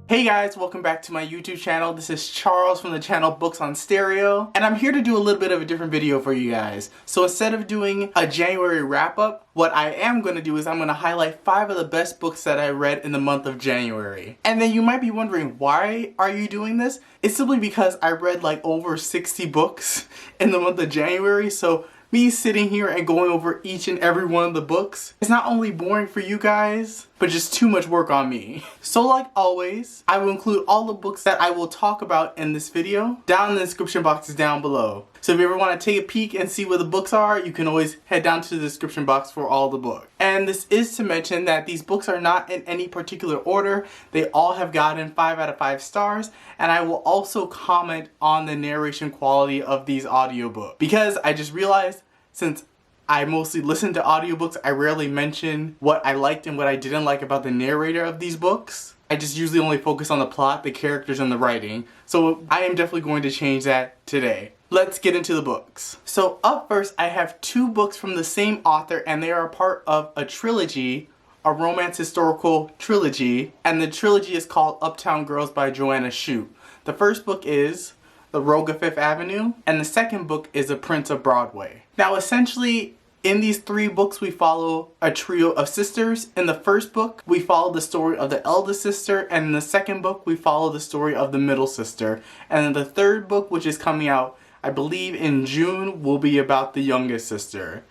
Hey guys, welcome back to my YouTube channel. This is Charles from the channel Books on Stereo, and I'm here to do a little bit of a different video for you guys. So instead of doing a January wrap-up, what I am going to do is I'm going to highlight 5 of the best books that I read in the month of January. And then you might be wondering, why are you doing this? It's simply because I read like over 60 books in the month of January, so me sitting here and going over each and every one of the books is not only boring for you guys, but just too much work on me. So like always, I will include all the books that I will talk about in this video down in the description boxes down below. So if you ever want to take a peek and see where the books are, you can always head down to the description box for all the books. And this is to mention that these books are not in any particular order. They all have gotten 5 out of 5 stars, and I will also comment on the narration quality of these audiobooks. Because I just realized, since I mostly listen to audiobooks, I rarely mention what I liked and what I didn't like about the narrator of these books. I just usually only focus on the plot, the characters, and the writing. So I am definitely going to change that today. Let's get into the books. So up first, I have 2 books from the same author, and they are part of a trilogy, a romance historical trilogy, and the trilogy is called Uptown Girls by Joanna Shupe. The first book is The Rogue of Fifth Avenue, and the second book is The Prince of Broadway. Now essentially, in these 3 books we follow a trio of sisters. In the first book we follow the story of the eldest sister, and in the second book we follow the story of the middle sister. And in the third book, which is coming out I believe in June, will be about the youngest sister.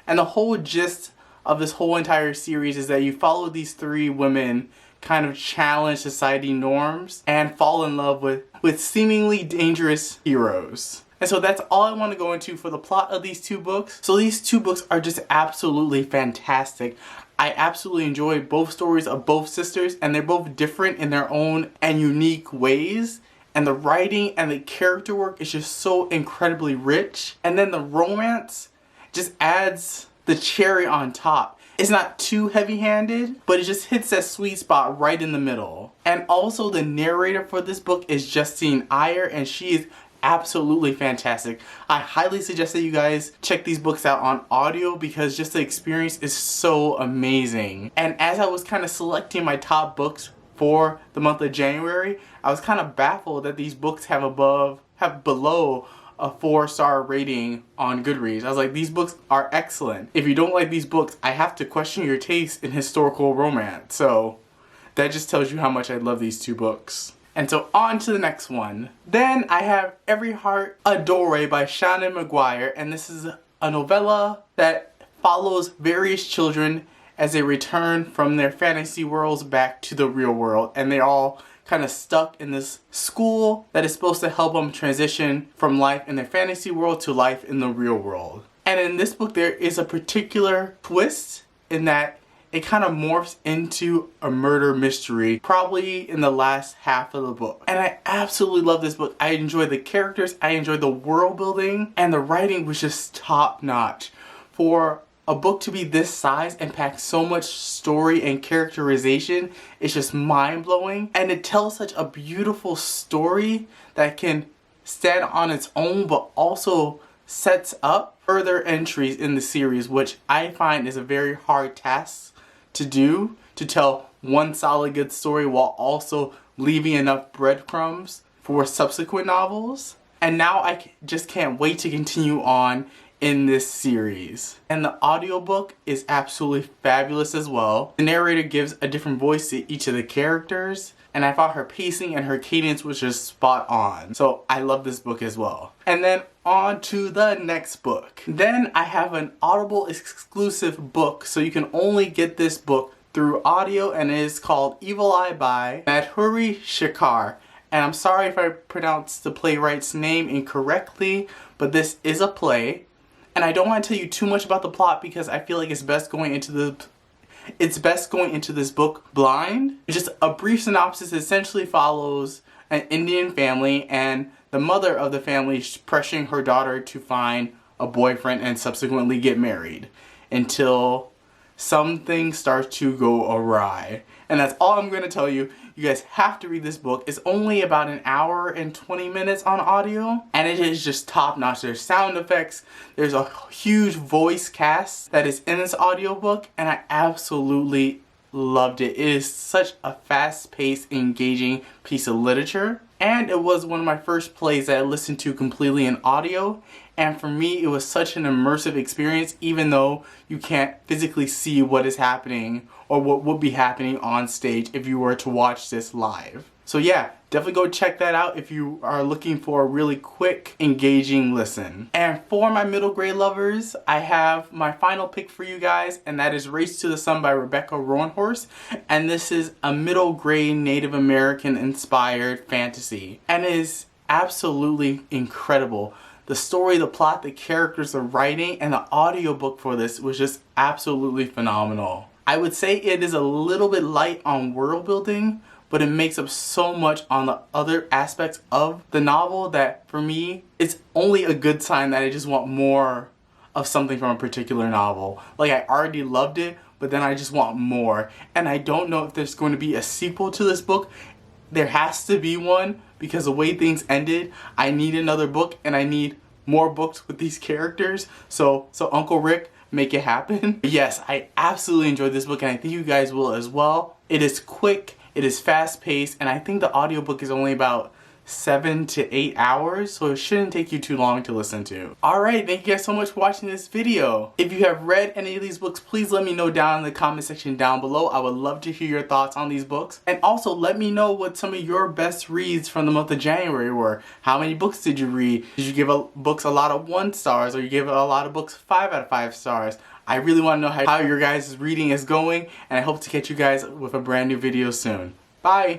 And the whole gist of this whole entire series is that you follow these 3 women kind of challenge society norms and fall in love with seemingly dangerous heroes. And so that's all I want to go into for the plot of these 2 books. So these 2 books are just absolutely fantastic. I absolutely enjoy both stories of both sisters, and they're both different in their own and unique ways. And the writing and the character work is just so incredibly rich. And then the romance just adds the cherry on top. It's not too heavy-handed, but it just hits that sweet spot right in the middle. And also the narrator for this book is Justine Iyer, and she is absolutely fantastic. I highly suggest that you guys check these books out on audio because just the experience is so amazing. And as I was kind of selecting my top books for the month of January, I was kind of baffled that these books have below a 4-star rating on Goodreads. I was like, these books are excellent. If you don't like these books, I have to question your taste in historical romance. So that just tells you how much I love these 2 books. And so on to the next one. Then I have Every Heart Adore by Seanan McGuire, and this is a novella that follows various children as they return from their fantasy worlds back to the real world, and they're all kind of stuck in this school that is supposed to help them transition from life in their fantasy world to life in the real world. And in this book there is a particular twist in that it kind of morphs into a murder mystery, probably in the last half of the book. And I absolutely love this book. I enjoy the characters, I enjoy the world building, and the writing was just top notch. For a book to be this size and pack so much story and characterization is just mind-blowing. And it tells such a beautiful story that can stand on its own, but also sets up further entries in the series, which I find is a very hard task to do, to tell one solid good story while also leaving enough breadcrumbs for subsequent novels. And now I just can't wait to continue on in this series. And the audiobook is absolutely fabulous as well. The narrator gives a different voice to each of the characters, and I thought her pacing and her cadence was just spot on. So I love this book as well. And then on to the next book. Then I have an Audible exclusive book, so you can only get this book through audio, and it is called Evil Eye by Madhuri Shekar. And I'm sorry if I pronounced the playwright's name incorrectly, but this is a play. And I don't want to tell you too much about the plot because I feel like it's best going into this book blind. Just a brief synopsis essentially follows an Indian family, and the mother of the family is pressuring her daughter to find a boyfriend and subsequently get married until something starts to go awry. And that's all I'm going to tell you. You guys have to read this book. It's only about an hour and 20 minutes on audio, and it is just top notch. There's sound effects, there's a huge voice cast that is in this audiobook, and I absolutely loved it. It is such a fast-paced, engaging piece of literature. And it was one of my first plays that I listened to completely in audio. And for me, it was such an immersive experience, even though you can't physically see what is happening or what would be happening on stage if you were to watch this live. So yeah, definitely go check that out if you are looking for a really quick, engaging listen. And for my middle grade lovers, I have my final pick for you guys, and that is Race to the Sun by Rebecca Roanhorse. And this is a middle grade Native American inspired fantasy. And it is absolutely incredible. The story, the plot, the characters, the writing, and the audiobook for this was just absolutely phenomenal. I would say it is a little bit light on world building, but it makes up so much on the other aspects of the novel that for me, it's only a good sign that I just want more of something from a particular novel. Like, I already loved it, but then I just want more. And I don't know if there's going to be a sequel to this book. There has to be one, because the way things ended, I need another book and I need more books with these characters. So Uncle Rick, make it happen. But yes, I absolutely enjoyed this book, and I think you guys will as well. It is quick. It is fast-paced, and I think the audiobook is only about 7 to 8 hours, so it shouldn't take you too long to listen to. Alright, thank you guys so much for watching this video. If you have read any of these books, please let me know down in the comment section down below. I would love to hear your thoughts on these books. And also, let me know what some of your best reads from the month of January were. How many books did you read? Did you give books a lot of 1 stars, or you give a lot of books 5 out of 5 stars? I really want to know how your guys' reading is going, and I hope to catch you guys with a brand new video soon. Bye!